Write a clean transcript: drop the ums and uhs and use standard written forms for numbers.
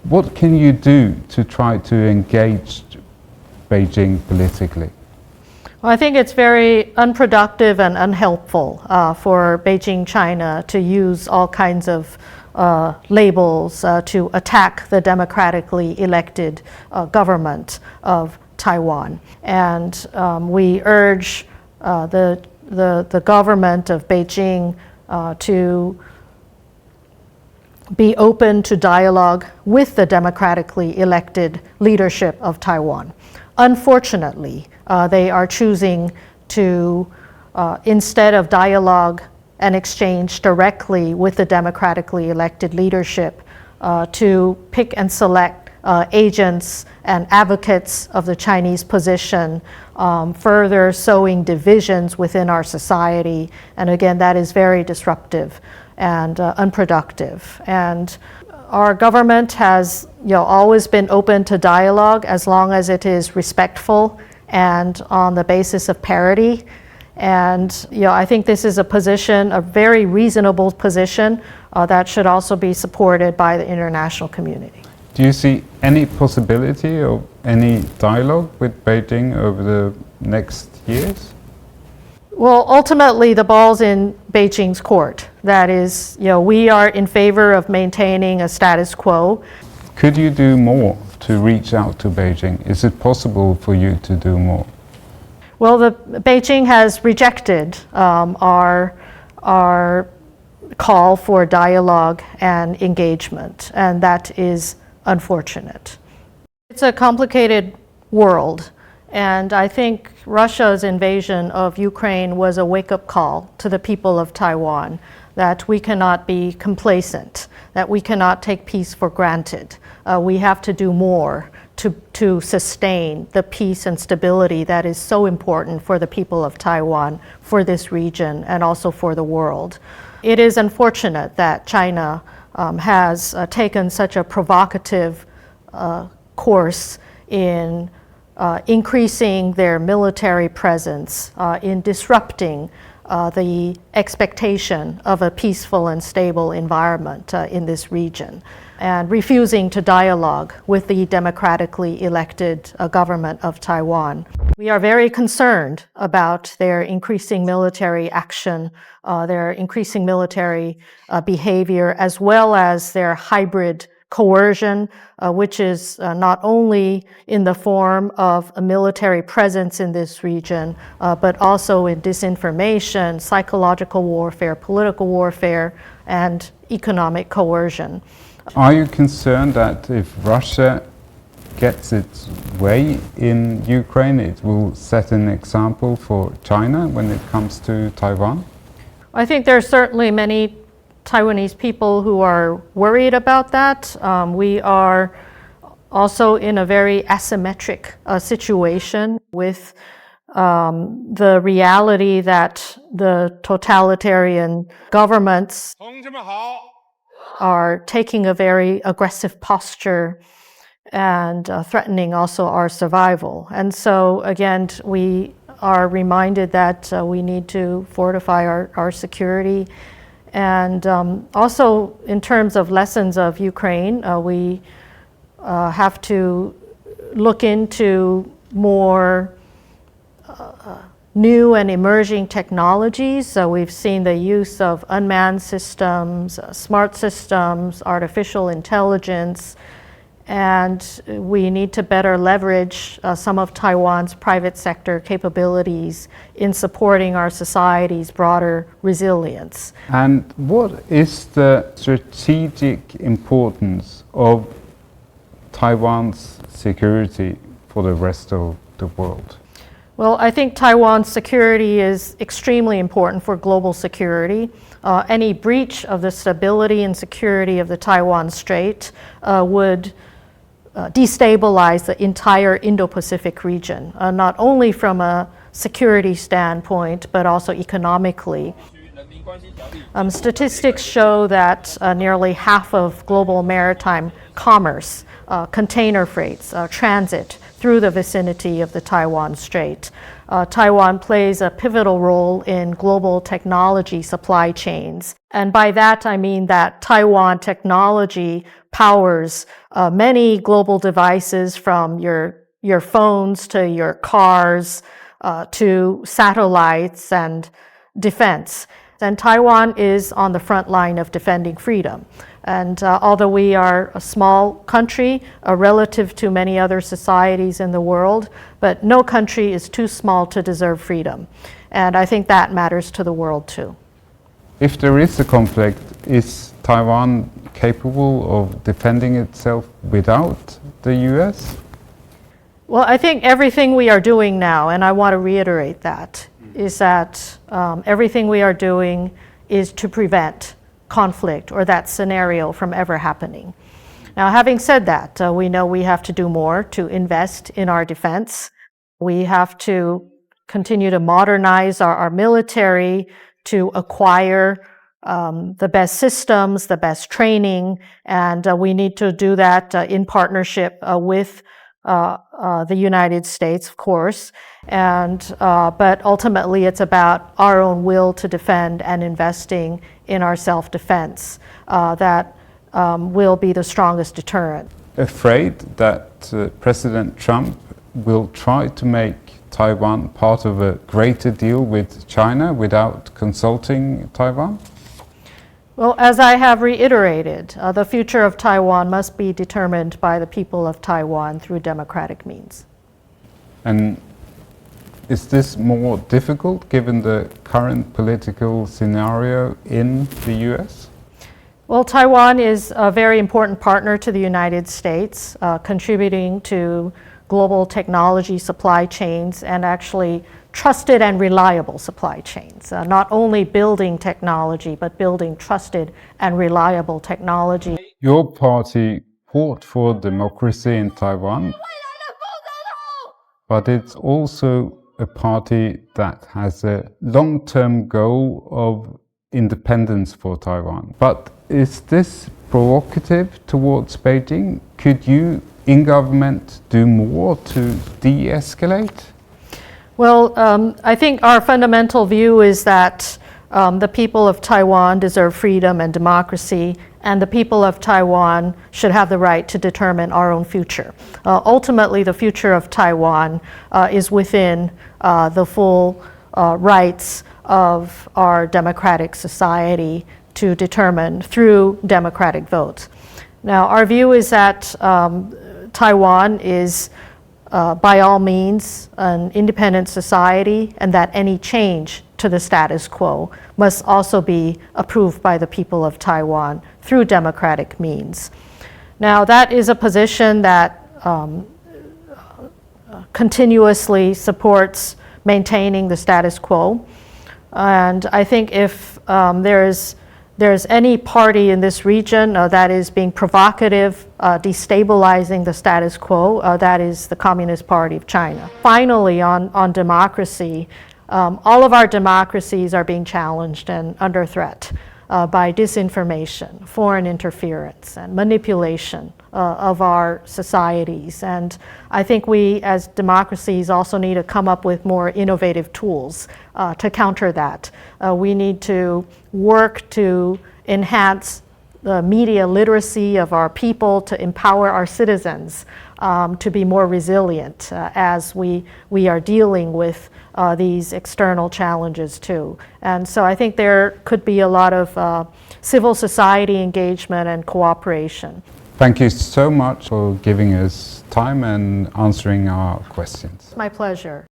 What can you do to try to engage Beijing politically? Well, I think it's very unproductive and unhelpful for Beijing, China to use all kinds of labels to attack the democratically elected government of Taiwan. And we urge the government of Beijing to be open to dialogue with the democratically elected leadership of Taiwan. Unfortunately, they are choosing to, instead of dialogue and exchange directly with the democratically elected leadership, to pick and select agents and advocates of the Chinese position, further sowing divisions within our society. And again, that is very disruptive and unproductive. And our government has always been open to dialogue as long as it is respectful and on the basis of parity. And I think this is a position, a very reasonable position that should also be supported by the international community. Do you see any possibility of any dialogue with Beijing over the next years? Well, ultimately, the ball's in Beijing's court. That is, we are in favor of maintaining a status quo. Could you do more to reach out to Beijing? Is it possible for you to do more? Well, Beijing has rejected our call for dialogue and engagement, and that is unfortunate. It's a complicated world, and I think Russia's invasion of Ukraine was a wake-up call to the people of Taiwan that we cannot be complacent, that we cannot take peace for granted. We have to do more to sustain the peace and stability that is so important for the people of Taiwan, for this region, and also for the world. It is unfortunate that China has taken such a provocative course in increasing their military presence, in disrupting the expectation of a peaceful and stable environment in this region, and refusing to dialogue with the democratically elected government of Taiwan. We are very concerned about their increasing military action, their increasing military behavior, as well as their hybrid coercion, which is not only in the form of a military presence in this region, but also in disinformation, psychological warfare, political warfare, and economic coercion. Are you concerned that if Russia gets its way in Ukraine, it will set an example for China when it comes to Taiwan? I think there are certainly many Taiwanese people who are worried about that. We are also in a very asymmetric situation with the reality that the totalitarian governments are taking a very aggressive posture and threatening also our survival. And so again, we are reminded that we need to fortify our security. And also in terms of lessons of Ukraine, we have to look into more new and emerging technologies. So we've seen the use of unmanned systems, smart systems, artificial intelligence, and we need to better leverage some of Taiwan's private sector capabilities in supporting our society's broader resilience. And what is the strategic importance of Taiwan's security for the rest of the world? Well, I think Taiwan's security is extremely important for global security. Any breach of the stability and security of the Taiwan Strait would destabilize the entire Indo-Pacific region, not only from a security standpoint, but also economically. Statistics show that nearly half of global maritime commerce, container freights, transit through the vicinity of the Taiwan Strait. Taiwan plays a pivotal role in global technology supply chains. And by that, I mean that Taiwan technology powers many global devices, from your phones to your cars to satellites and defense. And Taiwan is on the front line of defending freedom. And although we are a small country relative to many other societies in the world, but no country is too small to deserve freedom. And I think that matters to the world too. If there is a conflict, is Taiwan capable of defending itself without the US? Well, I think everything we are doing now, and I want to reiterate that, is that everything we are doing is to prevent conflict or that scenario from ever happening. Now, having said that, we know we have to do more to invest in our defense. We have to continue to modernize our military, to acquire the best systems, the best training, and we need to do that in partnership with the United States, of course, but ultimately it's about our own will to defend and investing in our self-defense that will be the strongest deterrent. Afraid that President Trump will try to make Taiwan part of a greater deal with China without consulting Taiwan? Well, as I have reiterated, the future of Taiwan must be determined by the people of Taiwan through democratic means. And is this more difficult given the current political scenario in the US? Well, Taiwan is a very important partner to the United States, contributing to global technology supply chains and actually trusted and reliable supply chains, not only building technology, but building trusted and reliable technology. Your party fought for democracy in Taiwan, but it's also a party that has a long-term goal of independence for Taiwan. But is this provocative towards Beijing? Could you, in government, do more to de-escalate? Well, I think our fundamental view is that the people of Taiwan deserve freedom and democracy, and the people of Taiwan should have the right to determine our own future. Ultimately, the future of Taiwan is within the full rights of our democratic society to determine through democratic votes. Now, our view is that Taiwan is by all means an independent society, and that any change to the status quo must also be approved by the people of Taiwan through democratic means. Now, that is a position that continuously supports maintaining the status quo. And I think if there's any party in this region that is being provocative, destabilizing the status quo, that is the Communist Party of China. Finally, on democracy, all of our democracies are being challenged and under threat by disinformation, foreign interference, and manipulation of our societies. And I think we as democracies also need to come up with more innovative tools to counter that. We need to work to enhance the media literacy of our people, to empower our citizens to be more resilient as we are dealing with these external challenges too. And so I think there could be a lot of civil society engagement and cooperation. Thank you so much for giving us time and answering our questions. My pleasure.